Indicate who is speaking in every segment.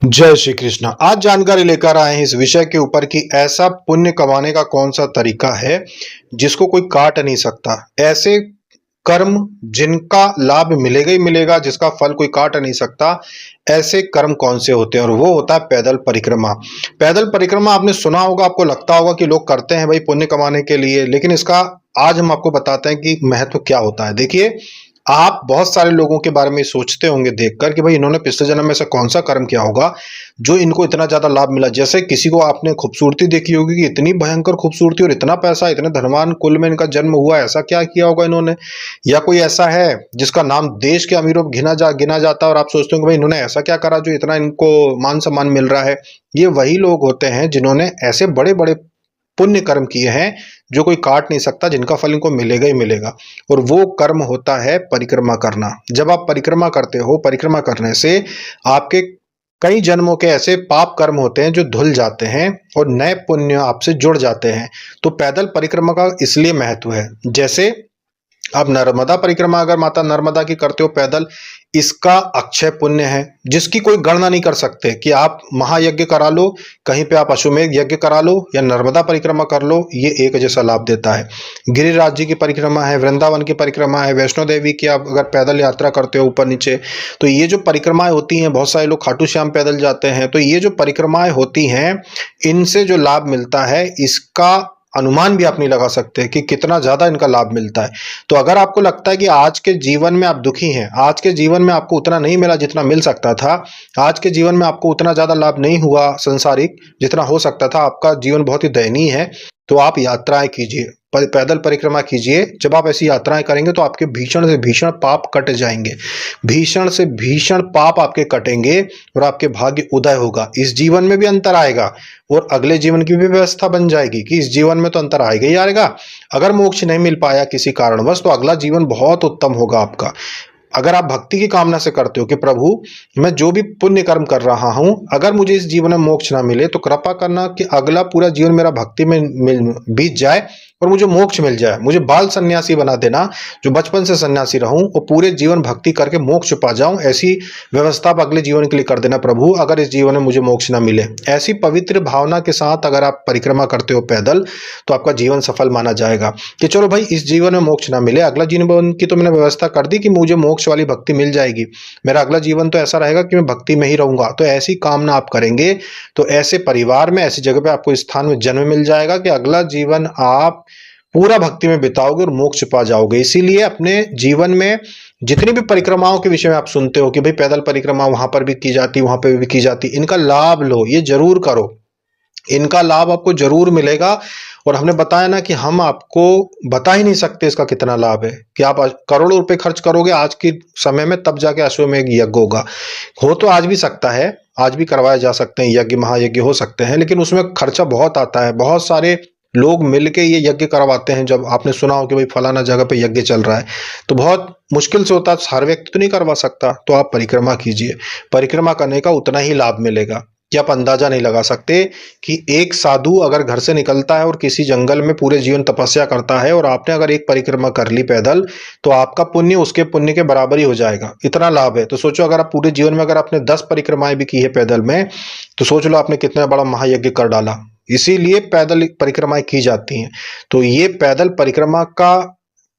Speaker 1: जय श्री कृष्ण। आज जानकारी लेकर आए हैं इस विषय के ऊपर कि ऐसा पुण्य कमाने का कौन सा तरीका है जिसको कोई काट नहीं सकता। ऐसे कर्म जिनका लाभ मिलेगा ही मिलेगा, जिसका फल कोई काट नहीं सकता, ऐसे कर्म कौन से होते हैं? और वो होता है पैदल परिक्रमा। पैदल परिक्रमा आपने सुना होगा, आपको लगता होगा कि लोग करते हैं भाई पुण्य कमाने के लिए, लेकिन इसका आज हम आपको बताते हैं कि महत्व क्या होता है। देखिए, आप बहुत सारे लोगों के बारे में सोचते होंगे देखकर कि भाई इन्होंने पिछले जन्म में ऐसा कौन सा कर्म किया होगा जो इनको इतना ज्यादा लाभ मिला। जैसे किसी को आपने खूबसूरती देखी होगी कि इतनी भयंकर खूबसूरती और इतना पैसा, इतने धनवान कुल में इनका जन्म हुआ, ऐसा क्या किया होगा इन्होंने। या कोई ऐसा है जिसका नाम देश के अमीरों में गिना जाता है और आप सोचते हो कि भाई इन्होंने ऐसा क्या करा जो इतना इनको मान सम्मान मिल रहा है। ये वही लोग होते हैं जिन्होंने ऐसे बड़े बड़े पुण्य कर्म किए हैं जो कोई काट नहीं सकता, जिनका फल इनको मिलेगा ही मिलेगा। और वो कर्म होता है परिक्रमा करना। जब आप परिक्रमा करते हो, परिक्रमा करने से आपके कई जन्मों के ऐसे पाप कर्म होते हैं जो धुल जाते हैं और नए पुण्य आपसे जुड़ जाते हैं। तो पैदल परिक्रमा का इसलिए महत्व है। जैसे आप नर्मदा परिक्रमा अगर माता नर्मदा की करते हो पैदल, इसका अक्षय पुण्य है जिसकी कोई गणना नहीं कर सकते। कि आप महायज्ञ करा लो, कहीं पे आप अश्वमेध यज्ञ करा लो या नर्मदा परिक्रमा कर लो, ये एक जैसा लाभ देता है। गिरिराज जी की परिक्रमा है, वृंदावन की परिक्रमा है, वैष्णो देवी की आप अगर पैदल यात्रा करते हो ऊपर नीचे, तो ये जो परिक्रमाएं होती हैं, बहुत सारे लोग खाटू श्याम पैदल जाते हैं, तो ये जो परिक्रमाएं होती हैं इनसे जो लाभ मिलता है इसका अनुमान भी आप नहीं लगा सकते कि कितना ज्यादा इनका लाभ मिलता है। तो अगर आपको लगता है कि आज के जीवन में आप दुखी हैं, आज के जीवन में आपको उतना नहीं मिला जितना मिल सकता था, आज के जीवन में आपको उतना ज्यादा लाभ नहीं हुआ संसारिक जितना हो सकता था, आपका जीवन बहुत ही दयनीय है, तो आप यात्राएं कीजिए, पैदल परिक्रमा कीजिए। जब आप ऐसी यात्राएं करेंगे तो आपके भीषण से भीषण पाप कट जाएंगे, भीषण से भीषण पाप आपके कटेंगे और आपके भाग्य उदय होगा। इस जीवन में भी अंतर आएगा और अगले जीवन की भी व्यवस्था बन जाएगी कि इस जीवन में तो अंतर आएगा ही आएगा। अगर मोक्ष नहीं मिल पाया किसी कारणवश तो अगला जीवन बहुत उत्तम होगा आपका। अगर आप भक्ति की कामना से करते हो कि प्रभु मैं जो भी पुण्य कर्म कर रहा हूं, अगर मुझे इस जीवन में मोक्ष ना मिले तो कृपा करना कि अगला पूरा जीवन मेरा भक्ति में बीत जाए और मुझे मोक्ष मिल जाए। मुझे बाल सन्यासी बना देना, जो बचपन से सन्यासी रहूं और पूरे जीवन भक्ति करके मोक्ष पा जाऊं, ऐसी व्यवस्था आप अगले जीवन के लिए कर देना प्रभु, अगर इस जीवन में मुझे मोक्ष ना मिले। ऐसी पवित्र भावना के साथ अगर आप परिक्रमा करते हो पैदल तो आपका जीवन सफल माना जाएगा। कि चलो भाई इस जीवन में मोक्ष ना मिले, अगला जीवन की तो मैंने व्यवस्था कर दी कि मुझे मोक्ष वाली भक्ति मिल जाएगी, मेरा अगला जीवन तो ऐसा रहेगा कि मैं भक्ति में ही रहूंगा। तो ऐसी कामना आप करेंगे तो ऐसे परिवार में, ऐसी जगह पे आपको स्थान में जन्म मिल जाएगा कि अगला जीवन आप पूरा भक्ति में बिताओगे और मोक्ष पा जाओगे। इसीलिए अपने जीवन में जितनी भी परिक्रमाओं के विषय में आप सुनते हो कि भाई पैदल परिक्रमा वहां पर भी की जाती, वहां पर भी की जाती, इनका लाभ लो, ये जरूर करो, इनका लाभ आपको जरूर मिलेगा। और हमने बताया ना कि हम आपको बता ही नहीं सकते इसका कितना लाभ है। कि आप करोड़ों रुपए खर्च करोगे आज के समय में, तब जाके अश्वमेध यज्ञ होगा। हो तो आज भी सकता है, आज भी करवाए जा सकते हैं यज्ञ, महायज्ञ हो सकते हैं, लेकिन उसमें खर्चा बहुत आता है। बहुत सारे लोग मिलके ये यज्ञ करवाते हैं। जब आपने सुना हो कि भाई फलाना जगह पे यज्ञ चल रहा है तो बहुत मुश्किल से होता है, हर व्यक्ति तो नहीं करवा सकता। तो आप परिक्रमा कीजिए, परिक्रमा करने का उतना ही लाभ मिलेगा कि आप अंदाजा नहीं लगा सकते। कि एक साधु अगर घर से निकलता है और किसी जंगल में पूरे जीवन तपस्या करता है और आपने अगर एक परिक्रमा कर ली पैदल, तो आपका पुण्य उसके पुण्य के बराबर ही हो जाएगा, इतना लाभ है। तो सोचो अगर आप पूरे जीवन में अगर आपने 10 परिक्रमाएं भी की है पैदल में, तो सोच लो आपने कितना बड़ा महायज्ञ कर डाला। इसीलिए पैदल परिक्रमाएं की जाती हैं। तो ये पैदल परिक्रमा का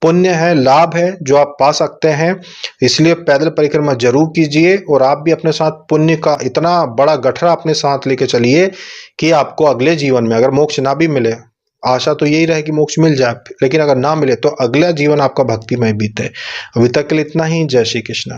Speaker 1: पुण्य है, लाभ है जो आप पा सकते हैं। इसलिए पैदल परिक्रमा जरूर कीजिए और आप भी अपने साथ पुण्य का इतना बड़ा गठरा अपने साथ लेके चलिए कि आपको अगले जीवन में अगर मोक्ष ना भी मिले, आशा तो यही रहे कि मोक्ष मिल जाए, लेकिन अगर ना मिले तो अगला जीवन आपका भक्तिमय बीते। अभी तक के लिए इतना ही। जय श्री कृष्ण।